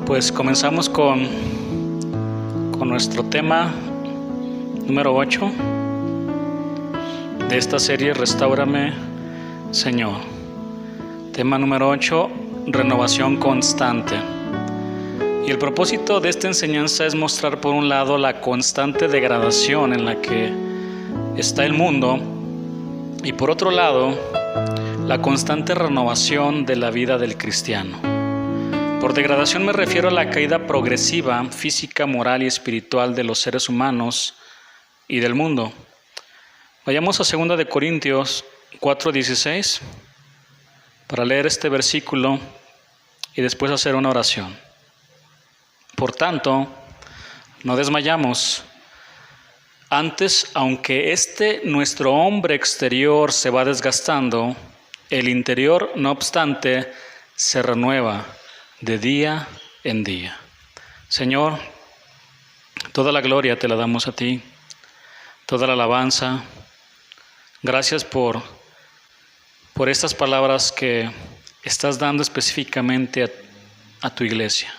Pues comenzamos con nuestro tema número 8 de esta serie Restáurame, Señor. Tema número 8, renovación constante. Y el propósito de esta enseñanza es mostrar por un lado la constante degradación en la que está el mundo y por otro lado la constante renovación de la vida del cristiano. Por degradación me refiero a la caída progresiva, física, moral y espiritual de los seres humanos y del mundo. Vayamos a 2 de Corintios 4:16 para leer este versículo y después hacer una oración. Por tanto, no desmayamos. Antes, aunque nuestro hombre exterior se va desgastando, el interior, no obstante, se renueva de día en día. Señor, toda la gloria te la damos a ti, toda la alabanza. Gracias por estas palabras que estás dando específicamente a tu iglesia,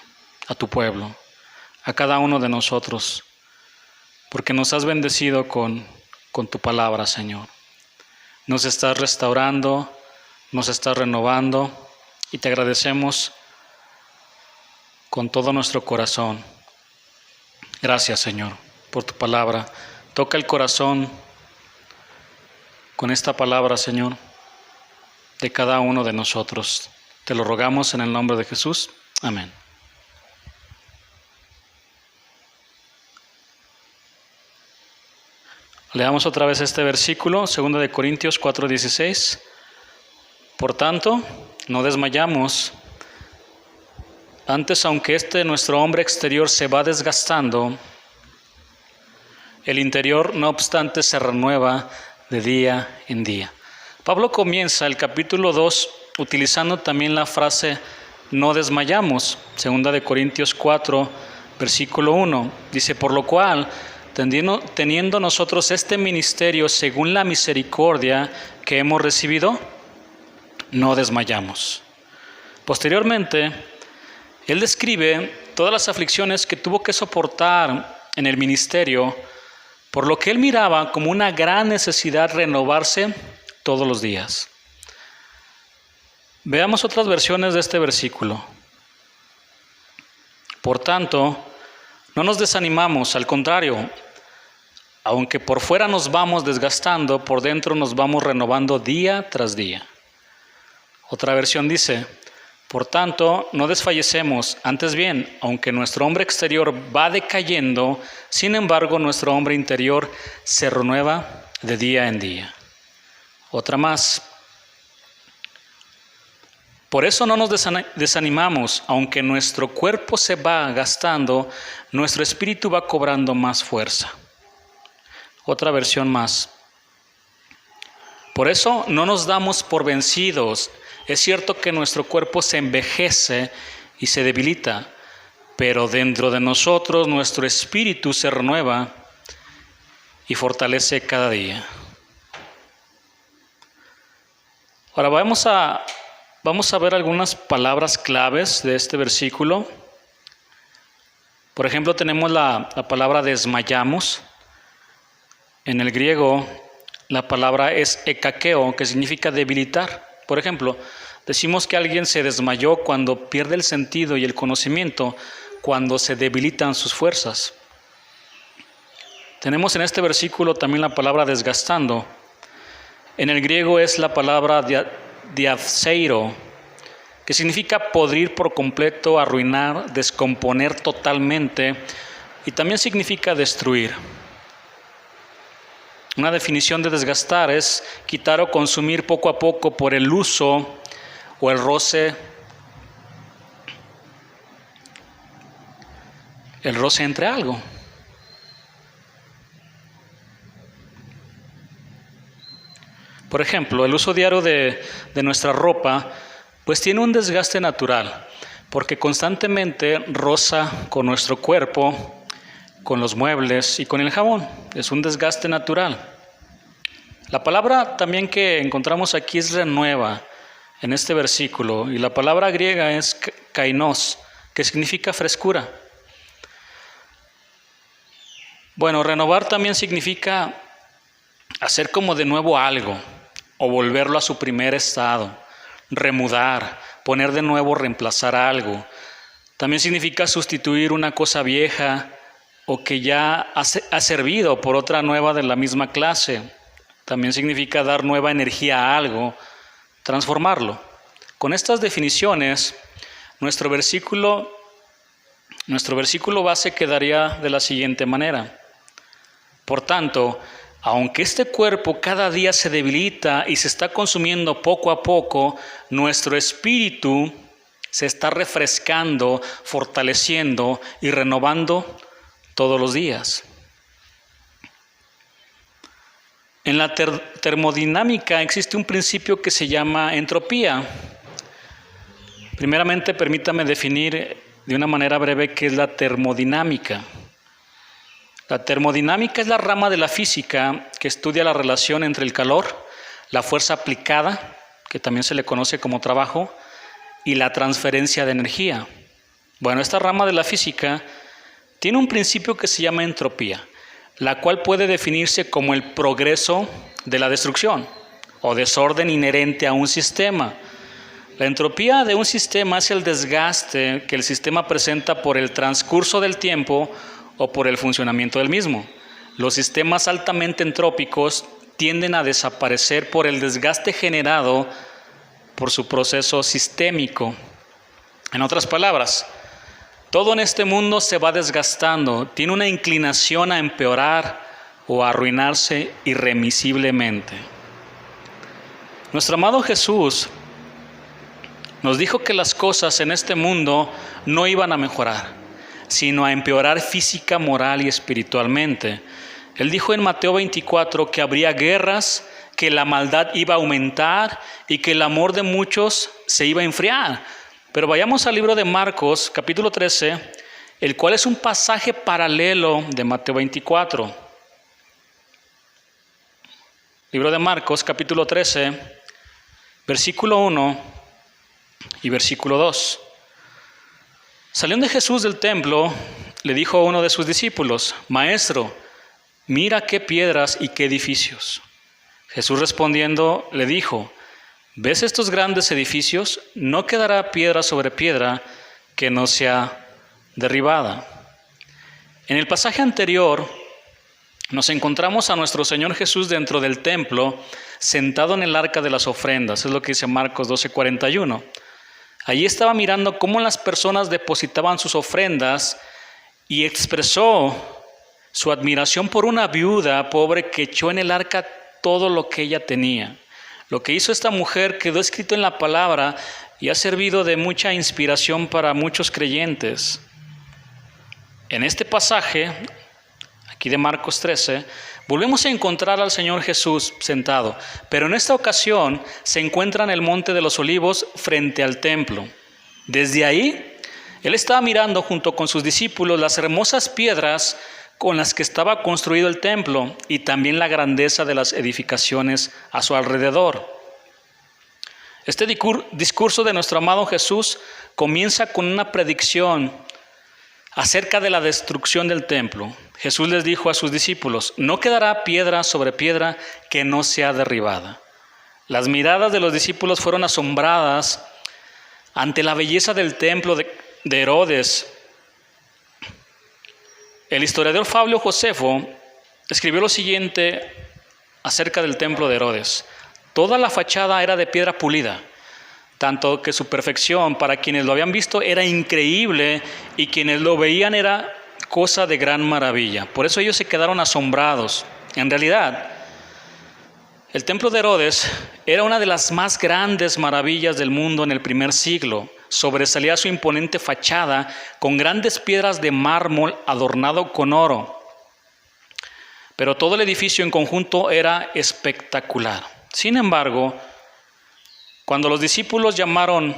a tu pueblo, a cada uno de nosotros, porque nos has bendecido con tu palabra, Señor. Nos estás restaurando, nos estás renovando y te agradecemos con todo nuestro corazón. Gracias, Señor, por tu palabra. Toca el corazón con esta palabra, Señor, de cada uno de nosotros. Te lo rogamos en el nombre de Jesús. Amén. Leamos otra vez este versículo, 2 de Corintios 4:16. Por tanto, no desmayamos. Antes, aunque nuestro hombre exterior se va desgastando, el interior, no obstante, se renueva de día en día. Pablo comienza el capítulo 2 utilizando también la frase no desmayamos. 2 de Corintios 4, versículo 1. Dice, por lo cual, teniendo nosotros este ministerio según la misericordia que hemos recibido, no desmayamos. Posteriormente, él describe todas las aflicciones que tuvo que soportar en el ministerio, por lo que él miraba como una gran necesidad renovarse todos los días. Veamos otras versiones de este versículo. Por tanto, no nos desanimamos, al contrario, aunque por fuera nos vamos desgastando, por dentro nos vamos renovando día tras día. Otra versión dice, por tanto, no desfallecemos, antes bien, aunque nuestro hombre exterior va decayendo, sin embargo, nuestro hombre interior se renueva de día en día. Otra más. Por eso no nos desanimamos, aunque nuestro cuerpo se va gastando, nuestro espíritu va cobrando más fuerza. Otra versión más. Por eso no nos damos por vencidos. Es cierto que nuestro cuerpo se envejece y se debilita, pero dentro de nosotros nuestro espíritu se renueva y fortalece cada día. Ahora vamos a ver algunas palabras claves de este versículo. Por ejemplo, tenemos la palabra desmayamos. En el griego, la palabra es ekakeo, que significa debilitar. Por ejemplo, decimos que alguien se desmayó cuando pierde el sentido y el conocimiento, cuando se debilitan sus fuerzas. Tenemos en este versículo también la palabra desgastando. En el griego es la palabra diapseiro, que significa podrir por completo, arruinar, descomponer totalmente, y también significa destruir. Una definición de desgastar es quitar o consumir poco a poco por el uso o el roce el roce entre algo. Por ejemplo, el uso diario de nuestra ropa pues tiene un desgaste natural, porque constantemente roza con nuestro cuerpo, con los muebles y con el jabón. Es un desgaste natural. La palabra también que encontramos aquí es renueva en este versículo, y la palabra griega es kainos, que significa frescura. Bueno, renovar también significa hacer como de nuevo algo, o volverlo a su primer estado, remudar, poner de nuevo, reemplazar algo. También significa sustituir una cosa vieja o que ya ha servido por otra nueva de la misma clase. También significa dar nueva energía a algo, transformarlo. Con estas definiciones, nuestro versículo base quedaría de la siguiente manera. Por tanto, aunque este cuerpo cada día se debilita y se está consumiendo poco a poco, nuestro espíritu se está refrescando, fortaleciendo y renovando todos los días. En la termodinámica existe un principio que se llama entropía. Primeramente, permítame definir de una manera breve qué es la termodinámica. La termodinámica es la rama de la física que estudia la relación entre el calor, la fuerza aplicada, que también se le conoce como trabajo, y la transferencia de energía. Bueno, esta rama de la física tiene un principio que se llama entropía, la cual puede definirse como el progreso de la destrucción o desorden inherente a un sistema. La entropía de un sistema es el desgaste que el sistema presenta por el transcurso del tiempo o por el funcionamiento del mismo. Los sistemas altamente entrópicos tienden a desaparecer por el desgaste generado por su proceso sistémico. En otras palabras, todo en este mundo se va desgastando, tiene una inclinación a empeorar o a arruinarse irremisiblemente. Nuestro amado Jesús nos dijo que las cosas en este mundo no iban a mejorar, sino a empeorar física, moral y espiritualmente. Él dijo en Mateo 24 que habría guerras, que la maldad iba a aumentar y que el amor de muchos se iba a enfriar. Pero vayamos al libro de Marcos, capítulo 13, el cual es un pasaje paralelo de Mateo 24. Libro de Marcos, capítulo 13, versículo 1 y versículo 2. Saliendo Jesús del templo, le dijo a uno de sus discípulos: Maestro, mira qué piedras y qué edificios. Jesús respondiendo le dijo: ¿Ves estos grandes edificios? No quedará piedra sobre piedra que no sea derribada. En el pasaje anterior nos encontramos a nuestro Señor Jesús dentro del templo, sentado en el arca de las ofrendas. Es lo que dice Marcos 12:41. Allí estaba mirando cómo las personas depositaban sus ofrendas y expresó su admiración por una viuda pobre que echó en el arca todo lo que ella tenía. Lo que hizo esta mujer quedó escrito en la palabra y ha servido de mucha inspiración para muchos creyentes. En este pasaje, aquí de Marcos 13, volvemos a encontrar al Señor Jesús sentado, pero en esta ocasión se encuentra en el Monte de los Olivos frente al templo. Desde ahí, Él estaba mirando junto con sus discípulos las hermosas piedras con las que estaba construido el templo y también la grandeza de las edificaciones a su alrededor. Este discurso de nuestro amado Jesús comienza con una predicción acerca de la destrucción del templo. Jesús les dijo a sus discípulos: no quedará piedra sobre piedra que no sea derribada. Las miradas de los discípulos fueron asombradas ante la belleza del templo de Herodes. El historiador Fabio Josefo escribió lo siguiente acerca del templo de Herodes: toda la fachada era de piedra pulida, tanto que su perfección para quienes lo habían visto era increíble y quienes lo veían era cosa de gran maravilla. Por eso ellos se quedaron asombrados. En realidad, el templo de Herodes era una de las más grandes maravillas del mundo en el primer siglo. sobresalía su imponente fachada con grandes piedras de mármol adornado con oro. Pero todo el edificio en conjunto era espectacular. Sin embargo, cuando los discípulos llamaron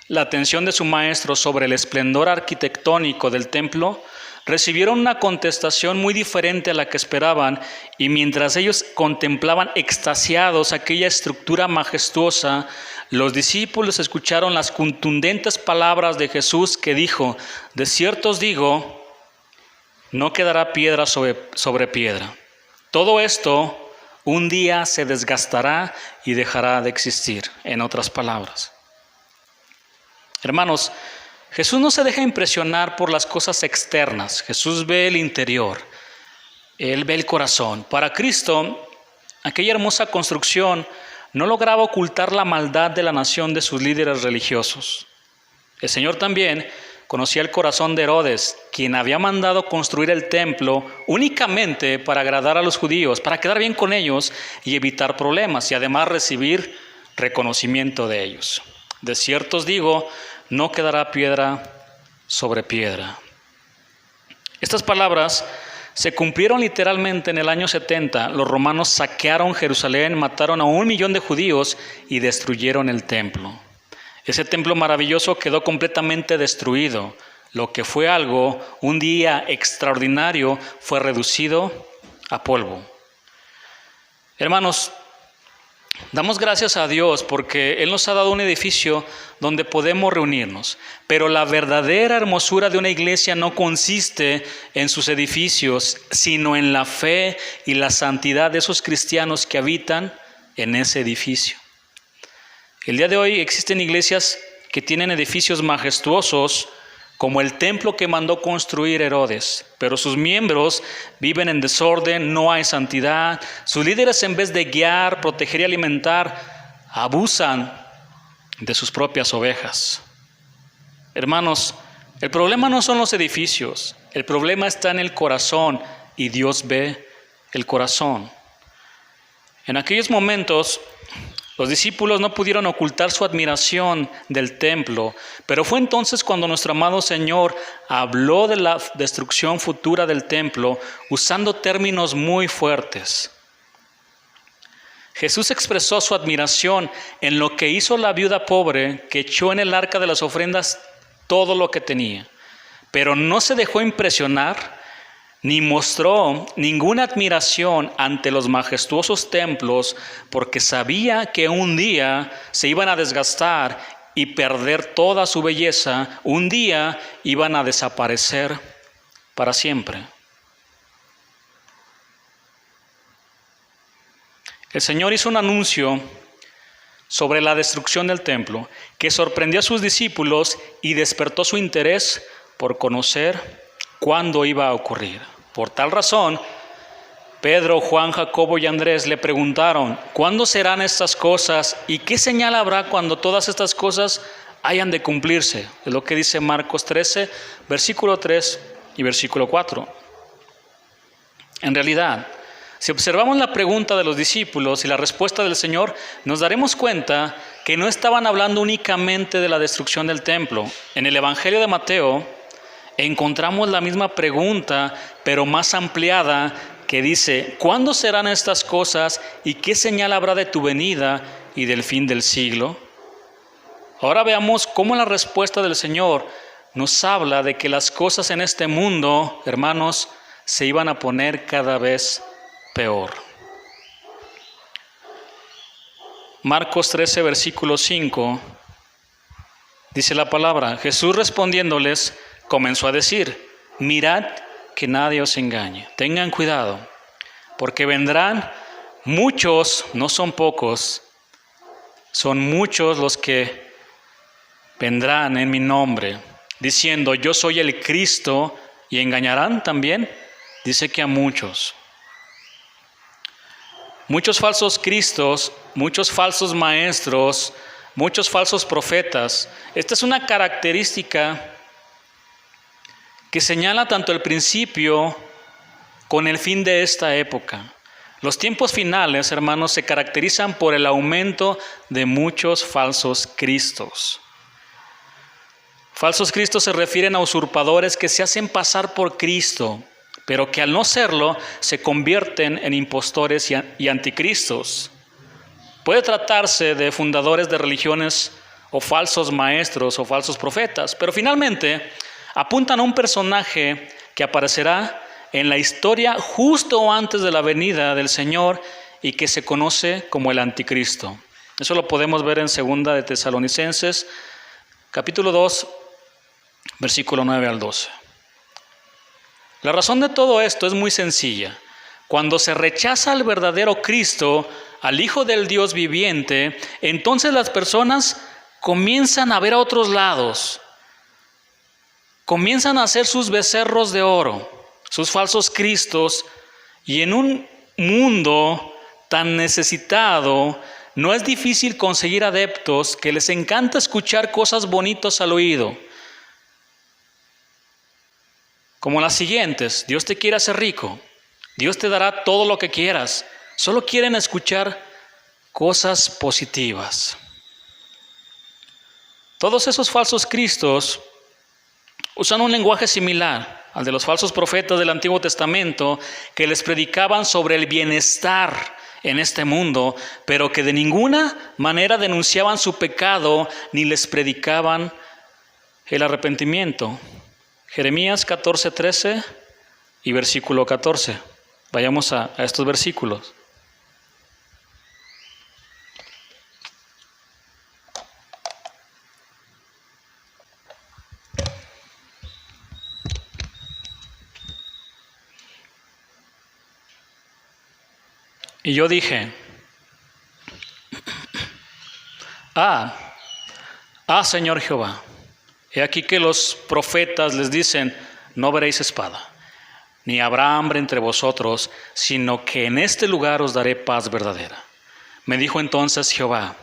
la atención de su maestro sobre el esplendor arquitectónico del templo, recibieron una contestación muy diferente a la que esperaban, y mientras ellos contemplaban extasiados aquella estructura majestuosa, los discípulos escucharon las contundentes palabras de Jesús que dijo: de cierto os digo, no quedará piedra sobre piedra. Todo esto un día se desgastará y dejará de existir. En otras palabras, hermanos, Jesús no se deja impresionar por las cosas externas. Jesús ve el interior. Él ve el corazón. Para Cristo, aquella hermosa construcción no lograba ocultar la maldad de la nación de sus líderes religiosos. El Señor también conocía el corazón de Herodes, quien había mandado construir el templo únicamente para agradar a los judíos, para quedar bien con ellos y evitar problemas, y además recibir reconocimiento de ellos. De cierto os digo, no quedará piedra sobre piedra. Estas palabras se cumplieron literalmente en el año 70. Los romanos saquearon Jerusalén, mataron a 1 millón de judíos y destruyeron el templo. Ese templo maravilloso quedó completamente destruido. Lo que fue algo, un día extraordinario, fue reducido a polvo. Hermanos, damos gracias a Dios porque Él nos ha dado un edificio donde podemos reunirnos. Pero la verdadera hermosura de una iglesia no consiste en sus edificios, sino en la fe y la santidad de esos cristianos que habitan en ese edificio. El día de hoy existen iglesias que tienen edificios majestuosos, como el templo que mandó construir Herodes, pero sus miembros viven en desorden, no hay santidad. Sus líderes, en vez de guiar, proteger y alimentar, abusan de sus propias ovejas. Hermanos, el problema no son los edificios, el problema está en el corazón, y Dios ve el corazón. En aquellos momentos, los discípulos no pudieron ocultar su admiración del templo, pero fue entonces cuando nuestro amado Señor habló de la destrucción futura del templo usando términos muy fuertes. Jesús expresó su admiración en lo que hizo la viuda pobre que echó en el arca de las ofrendas todo lo que tenía, pero no se dejó impresionar ni mostró ninguna admiración ante los majestuosos templos, porque sabía que un día se iban a desgastar y perder toda su belleza. Un día iban a desaparecer para siempre. El Señor hizo un anuncio sobre la destrucción del templo que sorprendió a sus discípulos y despertó su interés por conocer cuándo iba a ocurrir. Por tal razón, Pedro, Juan, Jacobo y Andrés le preguntaron: ¿cuándo serán estas cosas y qué señal habrá cuando todas estas cosas hayan de cumplirse? Es lo que dice Marcos 13, versículo 3 y versículo 4. En realidad, si observamos la pregunta de los discípulos y la respuesta del Señor, nos daremos cuenta que no estaban hablando únicamente de la destrucción del templo. En el Evangelio de Mateo encontramos la misma pregunta, pero más ampliada, que dice: ¿cuándo serán estas cosas y qué señal habrá de tu venida y del fin del siglo? Ahora veamos cómo la respuesta del Señor nos habla de que las cosas en este mundo, hermanos, se iban a poner cada vez peor. Marcos 13, versículo 5, dice la palabra: Jesús respondiéndoles comenzó a decir: mirad que nadie os engañe. Tengan cuidado, porque vendrán muchos, no son pocos, son muchos los que vendrán en mi nombre, diciendo: yo soy el Cristo, y engañarán también, dice que a muchos. Muchos falsos cristos, muchos falsos maestros, muchos falsos profetas. Esta es una característica que señala tanto el principio con el fin de esta época. Los tiempos finales, hermanos, se caracterizan por el aumento de muchos falsos cristos. Falsos cristos se refieren a usurpadores que se hacen pasar por Cristo, pero que al no serlo se convierten en impostores y anticristos. Puede tratarse de fundadores de religiones o falsos maestros o falsos profetas, pero finalmente apuntan a un personaje que aparecerá en la historia justo antes de la venida del Señor y que se conoce como el anticristo. Eso lo podemos ver en 2 de Tesalonicenses, capítulo 2, versículo 9 al 12. La razón de todo esto es muy sencilla. Cuando se rechaza al verdadero Cristo, al Hijo del Dios viviente, entonces las personas comienzan a ver a otros lados. Comienzan a hacer sus becerros de oro, sus falsos cristos, y en un mundo tan necesitado, no es difícil conseguir adeptos que les encanta escuchar cosas bonitas al oído. Como las siguientes: Dios te quiere hacer rico, Dios te dará todo lo que quieras. Solo quieren escuchar cosas positivas. Todos esos falsos cristos usan un lenguaje similar al de los falsos profetas del Antiguo Testamento, que les predicaban sobre el bienestar en este mundo, pero que de ninguna manera denunciaban su pecado ni les predicaban el arrepentimiento. Jeremías 14:13 y versículo 14. Vayamos a estos versículos. Y yo dije, Señor Jehová, he aquí que los profetas les dicen, no veréis espada, ni habrá hambre entre vosotros, sino que en este lugar os daré paz verdadera. Me dijo entonces Jehová,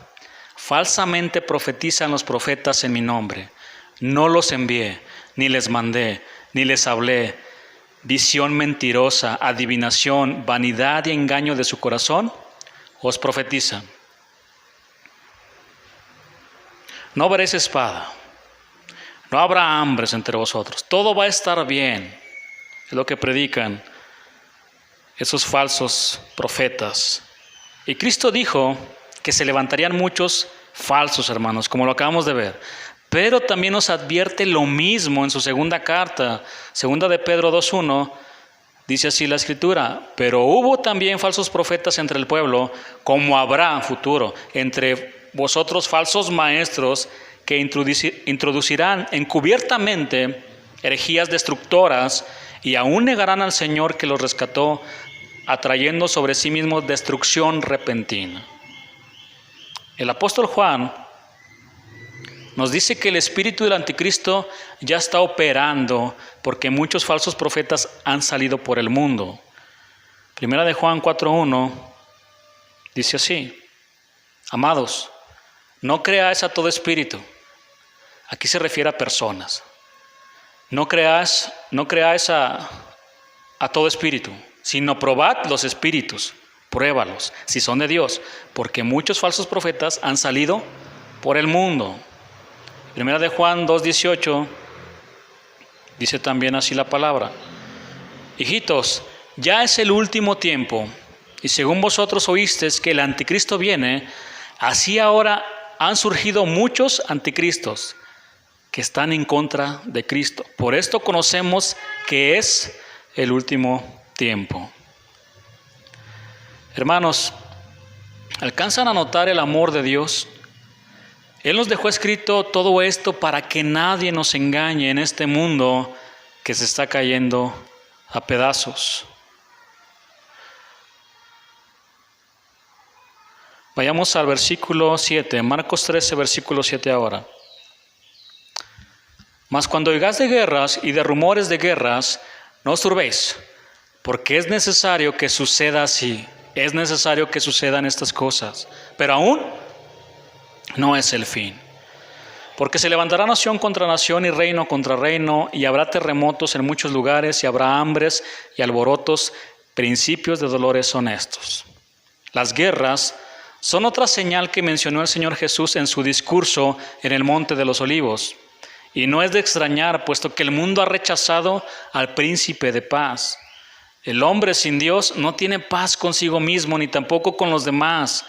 falsamente profetizan los profetas en mi nombre. No los envié, ni les mandé, ni les hablé. Visión mentirosa, adivinación, vanidad y engaño de su corazón, os profetizan. No veréis espada, no habrá hambres entre vosotros, todo va a estar bien. Es lo que predican esos falsos profetas. Y Cristo dijo que se levantarían muchos falsos hermanos, como lo acabamos de ver. Pero también nos advierte lo mismo en su segunda carta, 2 de Pedro 2:1, dice así la Escritura, pero hubo también falsos profetas entre el pueblo, como habrá futuro, entre vosotros falsos maestros que introducirán encubiertamente herejías destructoras y aún negarán al Señor que los rescató, atrayendo sobre sí mismos destrucción repentina. El apóstol Juan nos dice que el espíritu del anticristo ya está operando porque muchos falsos profetas han salido por el mundo. Primera de Juan 4:1 dice así, amados, no creáis a todo espíritu. Aquí se refiere a personas. No creáis a todo espíritu, sino probad los espíritus, pruébalos, si son de Dios, porque muchos falsos profetas han salido por el mundo. Primera de Juan 2:18 dice también así la palabra. Hijitos, ya es el último tiempo, y según vosotros oísteis que el anticristo viene, así ahora han surgido muchos anticristos que están en contra de Cristo. Por esto conocemos que es el último tiempo. Hermanos, ¿alcanzan a notar el amor de Dios? Él nos dejó escrito todo esto para que nadie nos engañe en este mundo que se está cayendo a pedazos. Vayamos al versículo 7, Marcos 13, versículo 7 ahora. Mas cuando oigáis de guerras y de rumores de guerras, no os turbéis, porque es necesario que suceda así. Es necesario que sucedan estas cosas, pero aún no es el fin. Porque se levantará nación contra nación y reino contra reino, y habrá terremotos en muchos lugares, y habrá hambres y alborotos, principios de dolores son estos. Las guerras son otra señal que mencionó el Señor Jesús en su discurso en el Monte de los Olivos. Y no es de extrañar, puesto que el mundo ha rechazado al príncipe de paz. El hombre sin Dios no tiene paz consigo mismo, ni tampoco con los demás.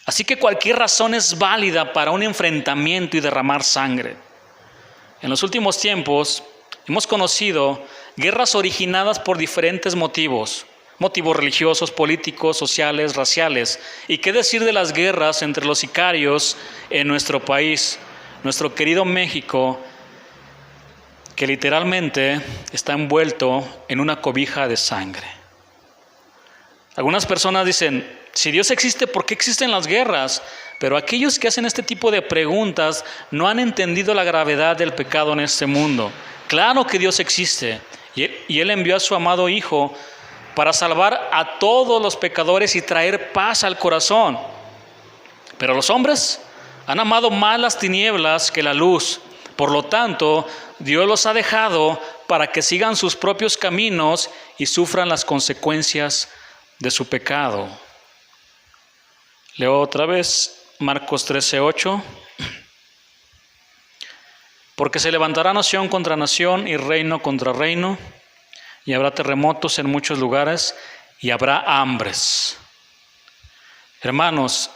Así que cualquier razón es válida para un enfrentamiento y derramar sangre. En los últimos tiempos hemos conocido guerras originadas por diferentes motivos religiosos, políticos, sociales, raciales. ¿Y qué decir de las guerras entre los sicarios en nuestro país, nuestro querido México, que literalmente está envuelto en una cobija de sangre? Algunas personas dicen, si Dios existe, ¿por qué existen las guerras? Pero aquellos que hacen este tipo de preguntas no han entendido la gravedad del pecado en este mundo. Claro que Dios existe y Él envió a su amado Hijo para salvar a todos los pecadores y traer paz al corazón. Pero los hombres han amado más las tinieblas que la luz. Por lo tanto, Dios los ha dejado para que sigan sus propios caminos y sufran las consecuencias de su pecado. Leo otra vez Marcos 13:8. Porque se levantará nación contra nación y reino contra reino, y habrá terremotos en muchos lugares y habrá hambres. Hermanos,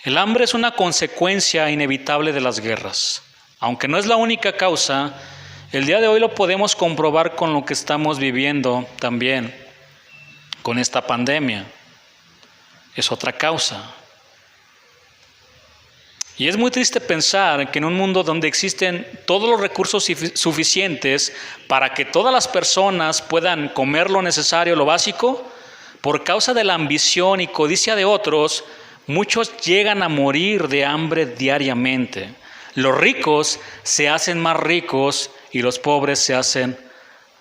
el hambre es una consecuencia inevitable de las guerras. Aunque no es la única causa, el día de hoy lo podemos comprobar con lo que estamos viviendo también, con esta pandemia. Es otra causa. Y es muy triste pensar que en un mundo donde existen todos los recursos suficientes para que todas las personas puedan comer lo necesario, lo básico, por causa de la ambición y codicia de otros, muchos llegan a morir de hambre diariamente. Los ricos se hacen más ricos y los pobres se hacen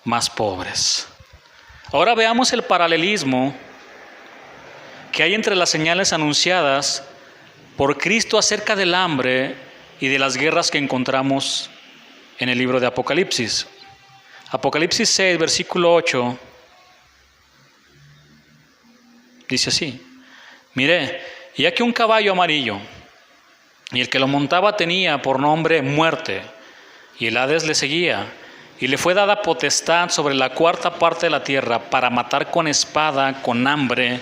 más pobres. Ahora veamos el paralelismo que hay entre las señales anunciadas por Cristo acerca del hambre y de las guerras que encontramos en el libro de Apocalipsis. Apocalipsis 6, versículo 8, dice así: Miré, y aquí un caballo amarillo, y el que lo montaba tenía por nombre Muerte, y el Hades le seguía, y le fue dada potestad sobre la cuarta parte de la tierra para matar con espada, con hambre.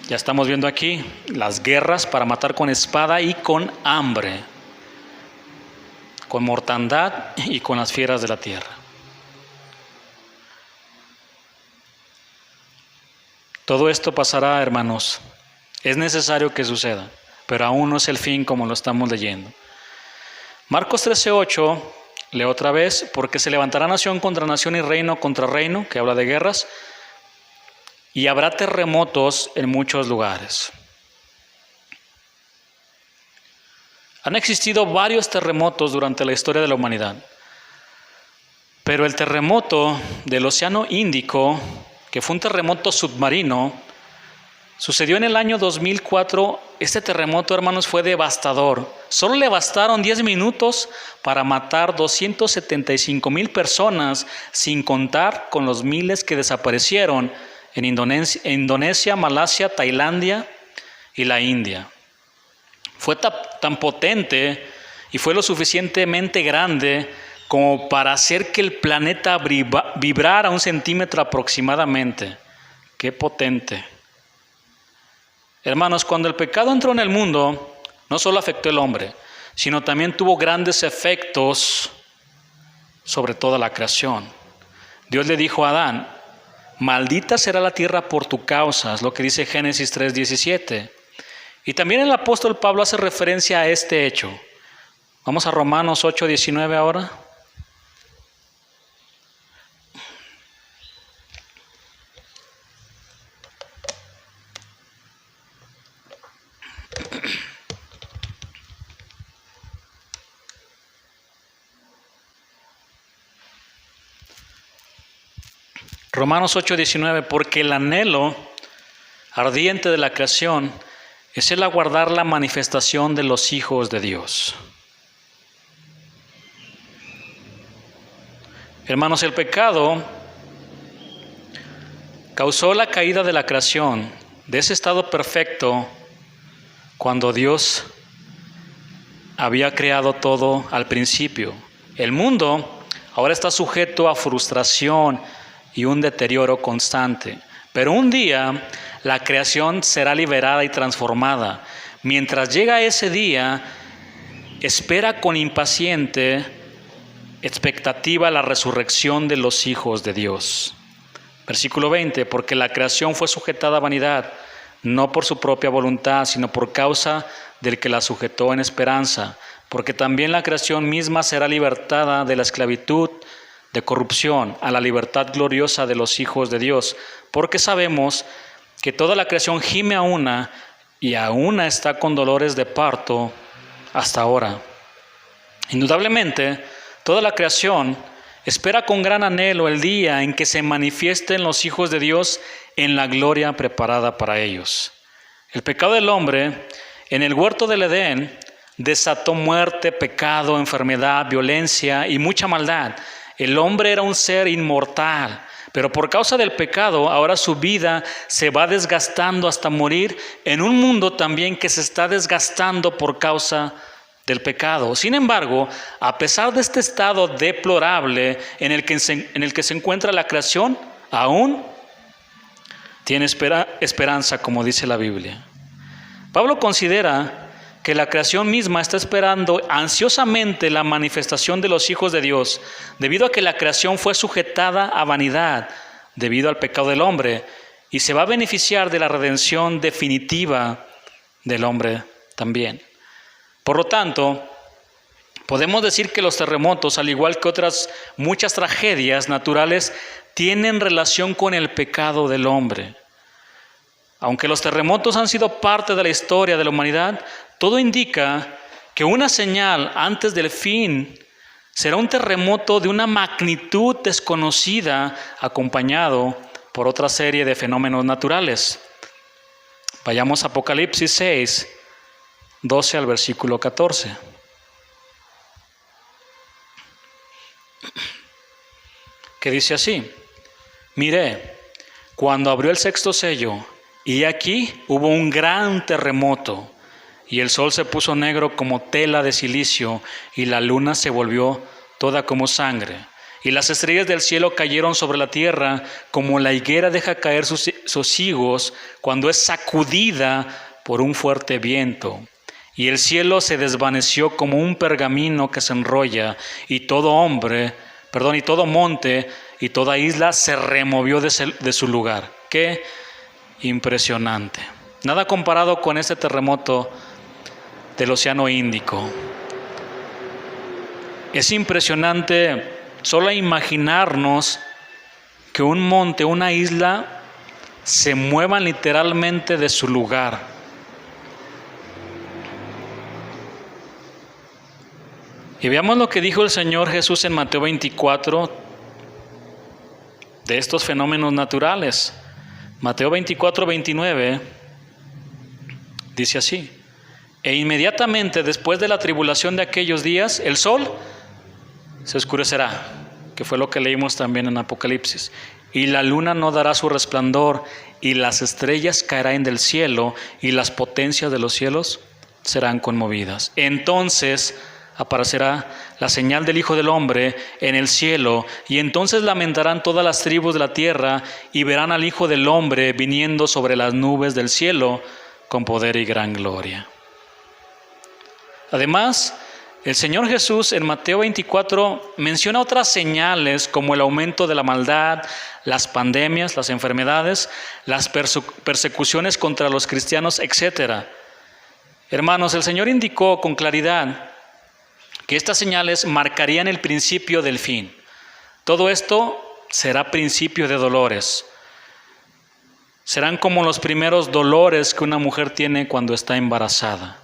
Ya estamos viendo aquí las guerras para matar con espada y con hambre, con mortandad y con las fieras de la tierra. Todo esto pasará, hermanos. Es necesario que suceda, pero aún no es el fin como lo estamos leyendo. Marcos 13:8, leo otra vez: porque se levantará nación contra nación y reino contra reino, que habla de guerras, y habrá terremotos en muchos lugares. Han existido varios terremotos durante la historia de la humanidad, pero el terremoto del Océano Índico, que fue un terremoto submarino, sucedió en el año 2004. Este terremoto, hermanos, fue devastador. Solo le bastaron 10 minutos para matar 275,000 personas, sin contar con los miles que desaparecieron en Indonesia, Malasia, Tailandia y la India. Fue tan potente y fue lo suficientemente grande como para hacer que el planeta vibrara 1 centímetro aproximadamente. ¡Qué potente! Hermanos, cuando el pecado entró en el mundo, no solo afectó al hombre, sino también tuvo grandes efectos sobre toda la creación. Dios le dijo a Adán: maldita será la tierra por tu causa, es lo que dice Génesis 3:17. Y también el apóstol Pablo hace referencia a este hecho. Vamos a Romanos 8:19 ahora. Romanos 8:19, porque el anhelo ardiente de la creación es el aguardar la manifestación de los hijos de Dios. Hermanos, el pecado causó la caída de la creación, de ese estado perfecto, cuando Dios había creado todo al principio. El mundo ahora está sujeto a frustración y un deterioro constante. Pero un día la creación será liberada y transformada. Mientras llega ese día, espera con impaciente expectativa la resurrección de los hijos de Dios. Versículo 20, porque la creación fue sujetada a vanidad, no por su propia voluntad, sino por causa del que la sujetó en esperanza, porque también la creación misma será libertada de la esclavitud de corrupción a la libertad gloriosa de los hijos de Dios, porque sabemos que toda la creación gime a una y a una está con dolores de parto hasta ahora. Indudablemente, toda la creación espera con gran anhelo el día en que se manifiesten los hijos de Dios en la gloria preparada para ellos. El pecado del hombre en el huerto del Edén desató muerte, pecado, enfermedad, violencia y mucha maldad. El hombre era un ser inmortal, pero por causa del pecado ahora su vida se va desgastando hasta morir en un mundo también que se está desgastando por causa del pecado. Sin embargo, a pesar de este estado deplorable en el que se encuentra la creación, aún tiene esperanza, como dice la Biblia. Pablo considera que la creación misma está esperando ansiosamente la manifestación de los hijos de Dios, debido a que la creación fue sujetada a vanidad, debido al pecado del hombre, y se va a beneficiar de la redención definitiva del hombre también. Por lo tanto, podemos decir que los terremotos, al igual que otras muchas tragedias naturales, tienen relación con el pecado del hombre. Aunque los terremotos han sido parte de la historia de la humanidad, todo indica que una señal antes del fin será un terremoto de una magnitud desconocida, acompañado por otra serie de fenómenos naturales. Vayamos a Apocalipsis 6, 12 al versículo 14. Que dice así: miré, cuando abrió el sexto sello, y aquí hubo un gran terremoto, y el sol se puso negro como tela de silicio, y la luna se volvió toda como sangre, y las estrellas del cielo cayeron sobre la tierra, como la higuera deja caer sus higos cuando es sacudida por un fuerte viento. Y el cielo se desvaneció como un pergamino que se enrolla, y todo monte y toda isla se removió de su lugar. ¡Qué impresionante! Nada comparado con este terremoto del Océano Índico. Es impresionante solo imaginarnos que un monte, una isla, se muevan literalmente de su lugar. Y veamos lo que dijo el Señor Jesús en Mateo 24 de estos fenómenos naturales. Mateo 24, 29 dice así: e inmediatamente después de la tribulación de aquellos días, el sol se oscurecerá, que fue lo que leímos también en Apocalipsis, y la luna no dará su resplandor, y las estrellas caerán del cielo, y las potencias de los cielos serán conmovidas. Entonces aparecerá la señal del Hijo del Hombre en el cielo, y entonces lamentarán todas las tribus de la tierra, y verán al Hijo del Hombre viniendo sobre las nubes del cielo con poder y gran gloria. Además, el Señor Jesús en Mateo 24 menciona otras señales como el aumento de la maldad, las pandemias, las enfermedades, las persecuciones contra los cristianos, etc. Hermanos, el Señor indicó con claridad que estas señales marcarían el principio del fin. Todo esto será principio de dolores. Serán como los primeros dolores que una mujer tiene cuando está embarazada.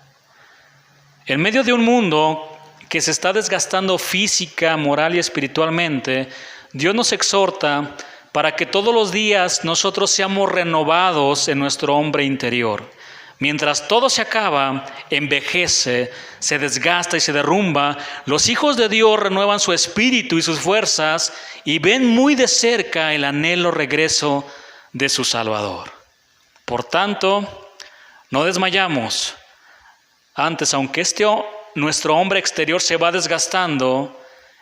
En medio de un mundo que se está desgastando física, moral y espiritualmente, Dios nos exhorta para que todos los días nosotros seamos renovados en nuestro hombre interior. Mientras todo se acaba, envejece, se desgasta y se derrumba, los hijos de Dios renuevan su espíritu y sus fuerzas y ven muy de cerca el anhelo regreso de su Salvador. Por tanto, no desmayamos. Antes, aunque este nuestro hombre exterior se va desgastando,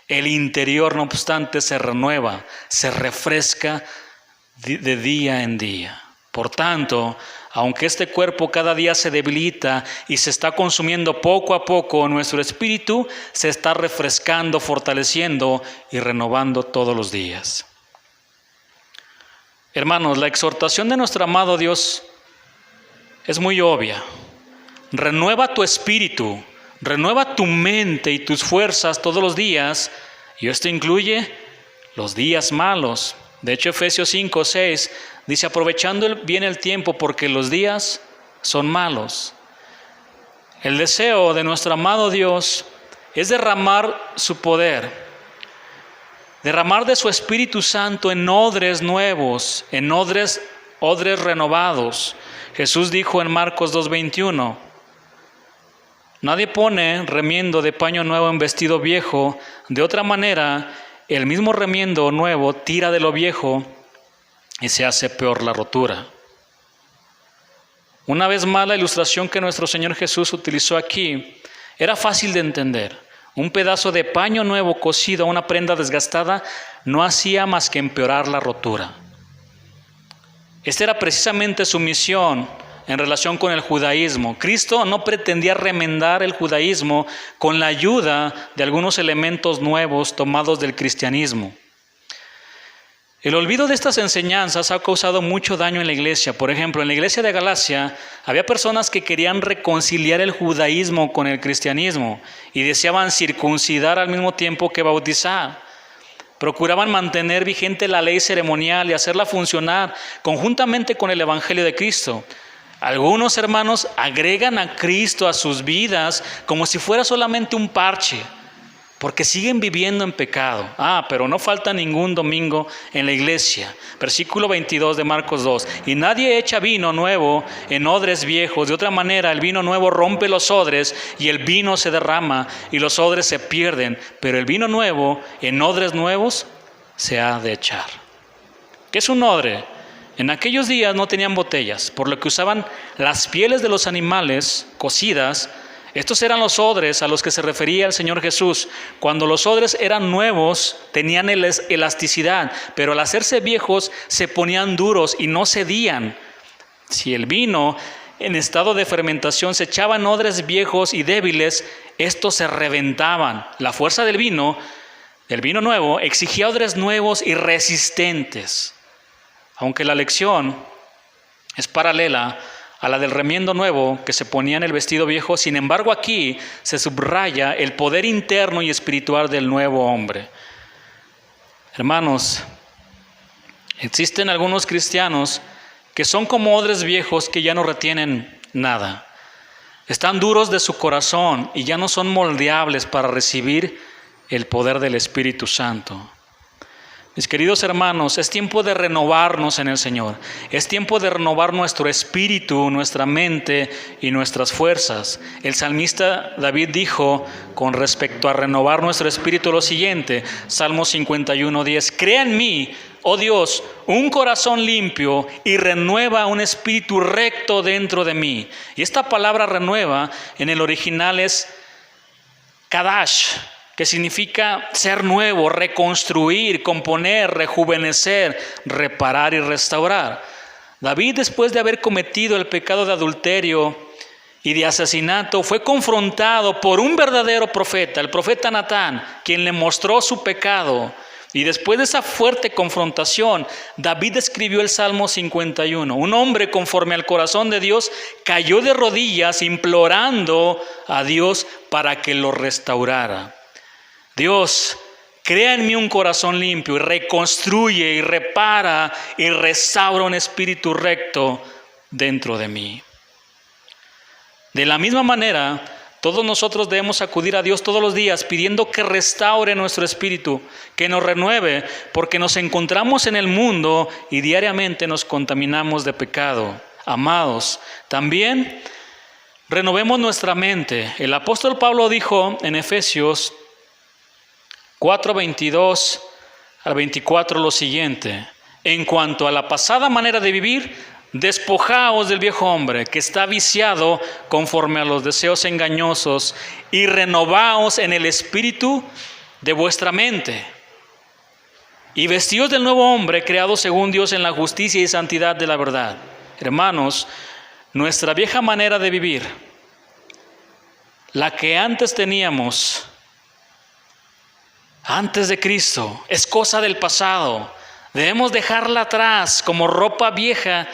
el interior, no obstante, se renueva, se refresca de día en día. Por tanto, aunque este cuerpo cada día se debilita y se está consumiendo poco a poco, nuestro espíritu se está refrescando, fortaleciendo y renovando todos los días. Hermanos, la exhortación de nuestro amado Dios es muy obvia. Renueva tu espíritu, renueva tu mente y tus fuerzas todos los días, y esto incluye los días malos. De hecho, Efesios 5:6 dice, aprovechando bien el tiempo porque los días son malos. El deseo de nuestro amado Dios es derramar su poder, derramar de su Espíritu Santo en odres nuevos, en odres renovados. Jesús dijo en Marcos 2:21, nadie pone remiendo de paño nuevo en vestido viejo, de otra manera el mismo remiendo nuevo tira de lo viejo y se hace peor la rotura. Una vez más, la ilustración que nuestro Señor Jesús utilizó aquí era fácil de entender. Un pedazo de paño nuevo cosido a una prenda desgastada no hacía más que empeorar la rotura. Esta era precisamente su misión en relación con el judaísmo. Cristo no pretendía remendar el judaísmo con la ayuda de algunos elementos nuevos tomados del cristianismo. El olvido de estas enseñanzas ha causado mucho daño en la iglesia. Por ejemplo, en la iglesia de Galacia había personas que querían reconciliar el judaísmo con el cristianismo y deseaban circuncidar al mismo tiempo que bautizar. Procuraban mantener vigente la ley ceremonial y hacerla funcionar conjuntamente con el evangelio de Cristo. Algunos hermanos agregan a Cristo a sus vidas como si fuera solamente un parche, porque siguen viviendo en pecado. Pero no falta ningún domingo en la iglesia. Versículo 22 de Marcos 2. Y nadie echa vino nuevo en odres viejos. De otra manera, el vino nuevo rompe los odres y el vino se derrama y los odres se pierden. Pero el vino nuevo en odres nuevos se ha de echar. ¿Qué es un odre? En aquellos días no tenían botellas, por lo que usaban las pieles de los animales cocidas. Estos eran los odres a los que se refería el Señor Jesús. Cuando los odres eran nuevos, tenían elasticidad, pero al hacerse viejos se ponían duros y no cedían. Si el vino en estado de fermentación se echaba en odres viejos y débiles, estos se reventaban. La fuerza del vino nuevo, exigía odres nuevos y resistentes. Aunque la lección es paralela a la del remiendo nuevo que se ponía en el vestido viejo, sin embargo aquí se subraya el poder interno y espiritual del nuevo hombre. Hermanos, existen algunos cristianos que son como odres viejos que ya no retienen nada. Están duros de su corazón y ya no son moldeables para recibir el poder del Espíritu Santo. Mis queridos hermanos, es tiempo de renovarnos en el Señor. Es tiempo de renovar nuestro espíritu, nuestra mente y nuestras fuerzas. El salmista David dijo con respecto a renovar nuestro espíritu lo siguiente, Salmo 51:10, crea en mí, oh Dios, un corazón limpio y renueva un espíritu recto dentro de mí. Y esta palabra renueva en el original es kadash, que significa ser nuevo, reconstruir, componer, rejuvenecer, reparar y restaurar. David, después de haber cometido el pecado de adulterio y de asesinato, fue confrontado por un verdadero profeta, el profeta Natán, quien le mostró su pecado. Y después de esa fuerte confrontación, David escribió el Salmo 51. Un hombre conforme al corazón de Dios cayó de rodillas implorando a Dios para que lo restaurara. Dios, crea en mí un corazón limpio y reconstruye y repara y restaura un espíritu recto dentro de mí. De la misma manera, todos nosotros debemos acudir a Dios todos los días pidiendo que restaure nuestro espíritu, que nos renueve, porque nos encontramos en el mundo y diariamente nos contaminamos de pecado. Amados, también renovemos nuestra mente. El apóstol Pablo dijo en Efesios 4:22 al 24 lo siguiente: en cuanto a la pasada manera de vivir, Despojaos del viejo hombre que está viciado conforme a los deseos engañosos y renovaos en el espíritu de vuestra mente. Y vestíos del nuevo hombre creado según Dios en la justicia y santidad de la verdad. Hermanos, nuestra vieja manera de vivir, la que antes teníamos, antes de Cristo, es cosa del pasado. Debemos dejarla atrás como ropa vieja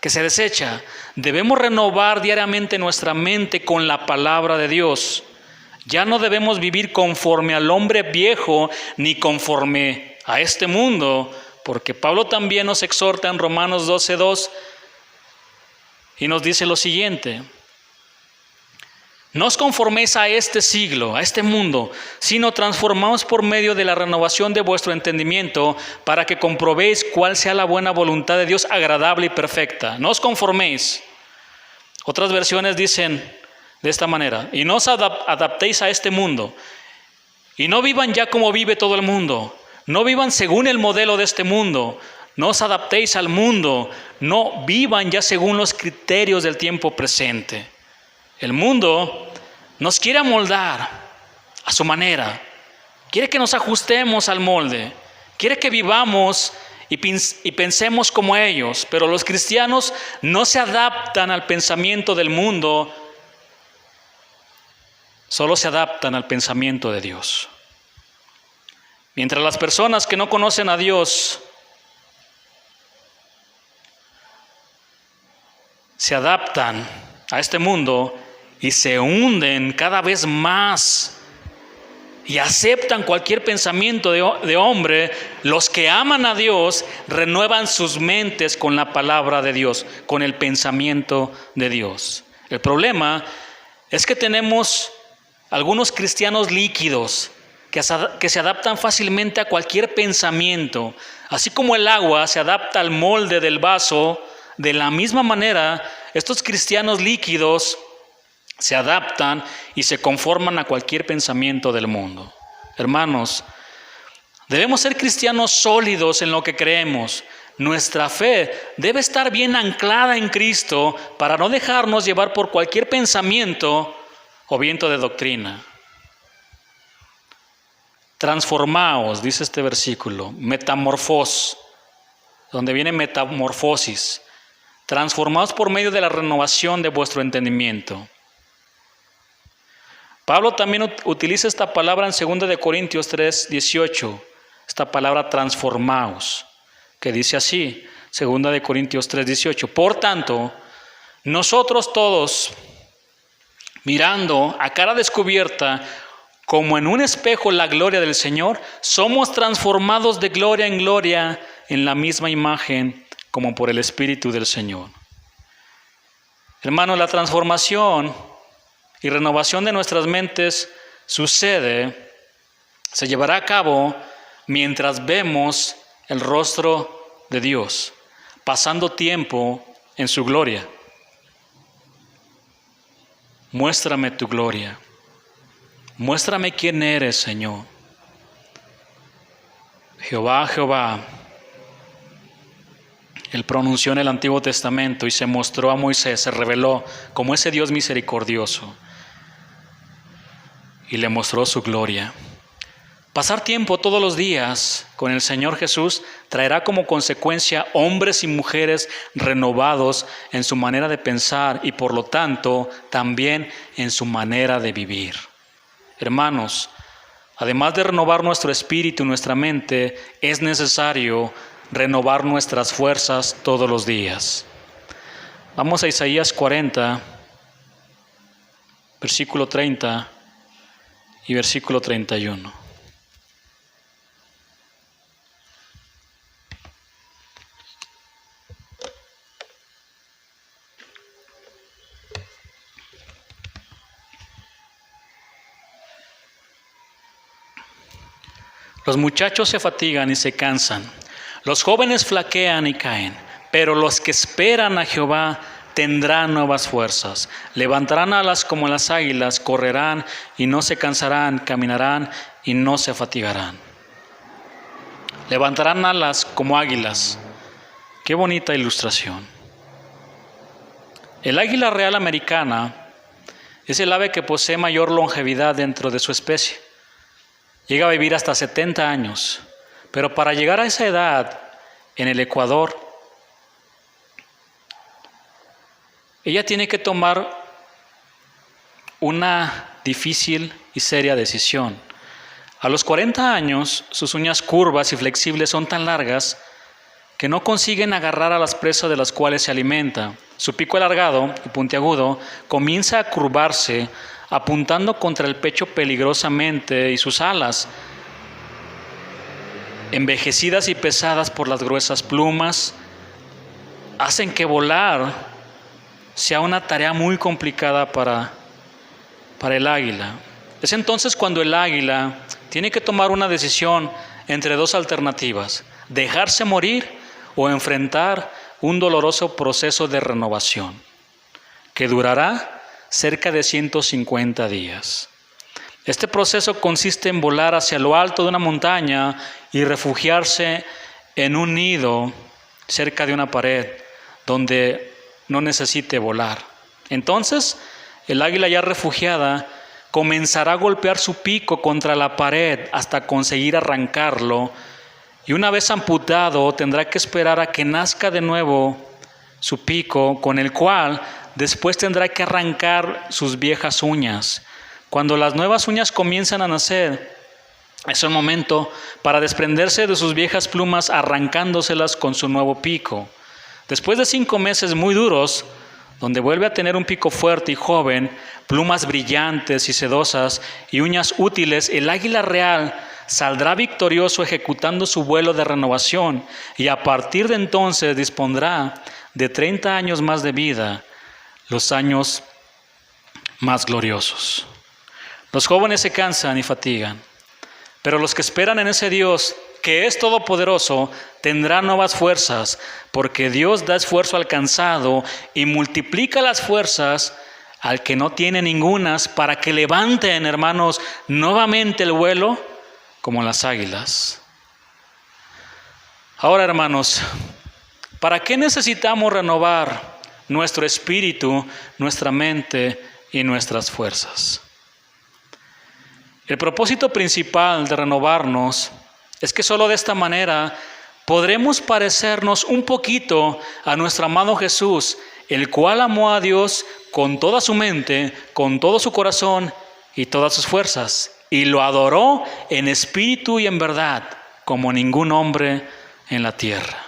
que se desecha. Debemos renovar diariamente nuestra mente con la palabra de Dios. Ya no debemos vivir conforme al hombre viejo ni conforme a este mundo, porque Pablo también nos exhorta en Romanos 12:2 y nos dice lo siguiente: no os conforméis a este siglo, a este mundo, sino transformaos por medio de la renovación de vuestro entendimiento, para que comprobéis cuál sea la buena voluntad de Dios, agradable y perfecta. No os conforméis. Otras versiones dicen de esta manera: y no os adaptéis a este mundo, y no vivan ya como vive todo el mundo. No vivan según el modelo de este mundo. No os adaptéis al mundo. No vivan ya según los criterios del tiempo presente. El mundo nos quiere amoldar a su manera. Quiere que nos ajustemos al molde. Quiere que vivamos y pensemos como ellos. Pero los cristianos no se adaptan al pensamiento del mundo. Solo se adaptan al pensamiento de Dios. Mientras las personas que no conocen a Dios se adaptan a este mundo y se hunden cada vez más y aceptan cualquier pensamiento de hombre, los que aman a Dios renuevan sus mentes con la palabra de Dios, con el pensamiento de Dios. El problema es que tenemos algunos cristianos líquidos que se adaptan fácilmente a cualquier pensamiento. Así como el agua se adapta al molde del vaso, de la misma manera, estos cristianos líquidos se adaptan y se conforman a cualquier pensamiento del mundo. Hermanos, debemos ser cristianos sólidos en lo que creemos. Nuestra fe debe estar bien anclada en Cristo para no dejarnos llevar por cualquier pensamiento o viento de doctrina. Transformaos, dice este versículo, metamorfos, donde viene metamorfosis. Transformaos por medio de la renovación de vuestro entendimiento. Pablo también utiliza esta palabra en 2 Corintios 3:18, esta palabra transformaos, que dice así, 2 Corintios 3:18. Por tanto, nosotros todos, mirando a cara descubierta, como en un espejo la gloria del Señor, somos transformados de gloria en gloria en la misma imagen como por el Espíritu del Señor. Hermanos, la transformación y renovación de nuestras mentes se llevará a cabo mientras vemos el rostro de Dios, pasando tiempo en su gloria. Muéstrame tu gloria. Muéstrame quién eres, Señor. Jehová, Jehová. Él pronunció en el Antiguo Testamento y se mostró a Moisés, se reveló como ese Dios misericordioso y le mostró su gloria. Pasar tiempo todos los días con el Señor Jesús traerá como consecuencia hombres y mujeres renovados en su manera de pensar y por lo tanto también en su manera de vivir. Hermanos, además de renovar nuestro espíritu y nuestra mente, es necesario renovar nuestras fuerzas todos los días. Vamos a Isaías 40, versículo 30 y versículo 31. Los muchachos se fatigan y se cansan, los jóvenes flaquean y caen, pero los que esperan a Jehová tendrán nuevas fuerzas, levantarán alas como las águilas, correrán y no se cansarán, caminarán y no se fatigarán. Levantarán alas como águilas. Qué bonita ilustración. El águila real americana es el ave que posee mayor longevidad dentro de su especie. Llega a vivir hasta 70 años, pero para llegar a esa edad en el Ecuador, ella tiene que tomar una difícil y seria decisión. A los 40 años, sus uñas curvas y flexibles son tan largas que no consiguen agarrar a las presas de las cuales se alimenta. Su pico alargado y puntiagudo comienza a curvarse, apuntando contra el pecho peligrosamente, y sus alas, envejecidas y pesadas por las gruesas plumas, hacen que volar sea una tarea muy complicada para el águila. Es entonces cuando el águila tiene que tomar una decisión entre dos alternativas: dejarse morir o enfrentar un doloroso proceso de renovación que durará cerca de 150 días. Este proceso consiste en volar hacia lo alto de una montaña y refugiarse en un nido cerca de una pared donde no necesite volar. Entonces, el águila ya refugiada comenzará a golpear su pico contra la pared hasta conseguir arrancarlo, y una vez amputado tendrá que esperar a que nazca de nuevo su pico, con el cual después tendrá que arrancar sus viejas uñas. Cuando las nuevas uñas comienzan a nacer, es el momento para desprenderse de sus viejas plumas, arrancándoselas con su nuevo pico. Después de 5 meses muy duros, donde vuelve a tener un pico fuerte y joven, plumas brillantes y sedosas y uñas útiles, el águila real saldrá victorioso ejecutando su vuelo de renovación, y a partir de entonces dispondrá de 30 años más de vida, los años más gloriosos. Los jóvenes se cansan y fatigan, pero los que esperan en ese Dios que es todopoderoso tendrán nuevas fuerzas, porque Dios da esfuerzo al cansado y multiplica las fuerzas al que no tiene ningunas, para que levanten, hermanos, nuevamente el vuelo como las águilas. Ahora, hermanos, ¿para qué necesitamos renovar nuestro espíritu, nuestra mente y nuestras fuerzas? El propósito principal de renovarnos es que solo de esta manera podremos parecernos un poquito a nuestro amado Jesús, el cual amó a Dios con toda su mente, con todo su corazón y todas sus fuerzas, y lo adoró en espíritu y en verdad, como ningún hombre en la tierra.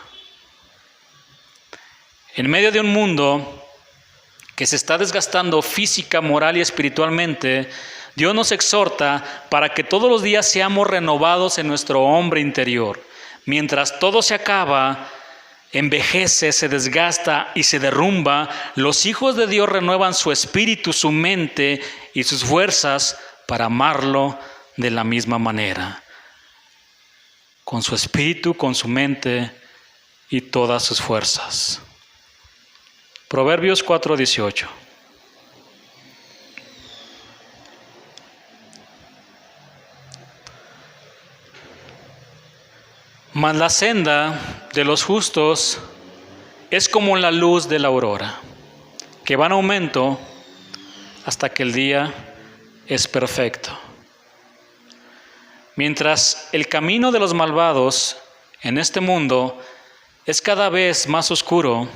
En medio de un mundo que se está desgastando física, moral y espiritualmente, Dios nos exhorta para que todos los días seamos renovados en nuestro hombre interior. Mientras todo se acaba, envejece, se desgasta y se derrumba, los hijos de Dios renuevan su espíritu, su mente y sus fuerzas para amarlo de la misma manera, con su espíritu, con su mente y todas sus fuerzas. Proverbios 4:18. Mas la senda de los justos es como la luz de la aurora, que va en aumento hasta que el día es perfecto. Mientras el camino de los malvados en este mundo es cada vez más oscuro,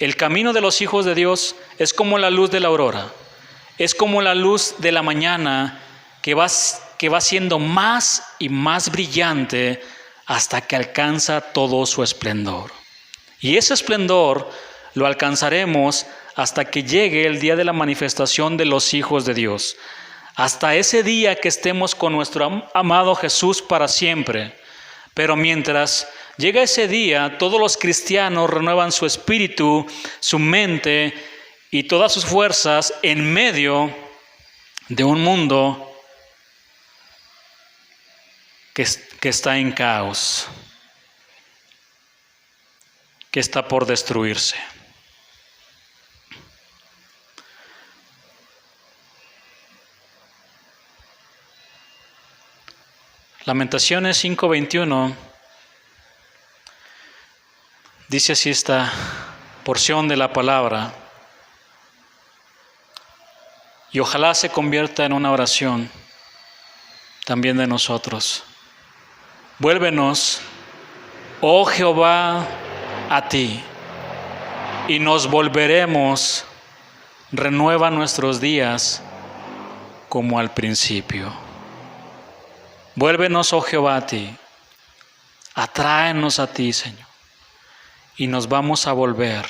el camino de los hijos de Dios es como la luz de la aurora, es como la luz de la mañana que va siendo más y más brillante hasta que alcanza todo su esplendor. Y ese esplendor lo alcanzaremos hasta que llegue el día de la manifestación de los hijos de Dios. Hasta ese día que estemos con nuestro amado Jesús para siempre. Pero mientras llega ese día, todos los cristianos renuevan su espíritu, su mente y todas sus fuerzas en medio de un mundo que está en caos, que está por destruirse. Lamentaciones 5:21 dice así esta porción de la palabra: Y ojalá se convierta en una oración también de nosotros. Vuélvenos, oh Jehová, a ti, y nos volveremos. Renueva nuestros días como al principio. Vuélvenos, oh Jehová, a ti. Atráenos a ti, Señor. Y nos vamos a volver.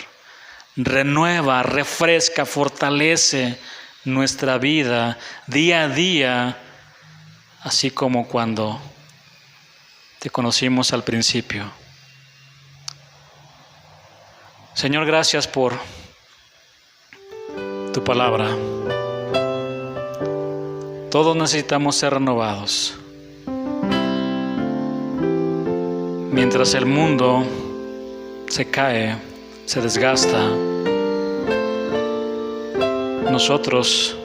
Renueva, refresca, fortalece nuestra vida día a día, así como cuando te conocimos al principio. Señor, gracias por tu palabra. Todos necesitamos ser renovados. Mientras el mundo se cae, se desgasta, nosotros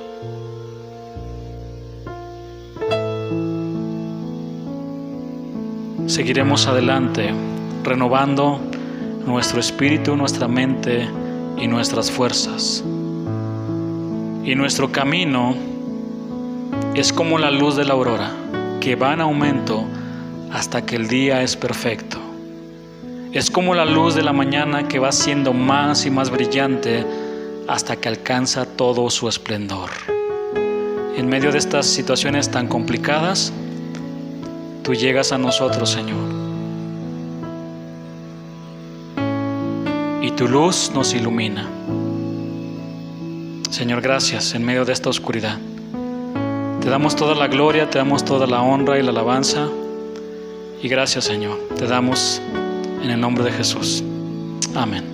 seguiremos adelante, renovando nuestro espíritu, nuestra mente y nuestras fuerzas. Y nuestro camino es como la luz de la aurora, que va en aumento hasta que el día es perfecto. Es como la luz de la mañana que va siendo más y más brillante hasta que alcanza todo su esplendor. En medio de estas situaciones tan complicadas, tú llegas a nosotros, Señor, y tu luz nos ilumina. Señor, gracias en medio de esta oscuridad. Te damos toda la gloria, te damos toda la honra y la alabanza. Y gracias, Señor, te damos en el nombre de Jesús. Amén.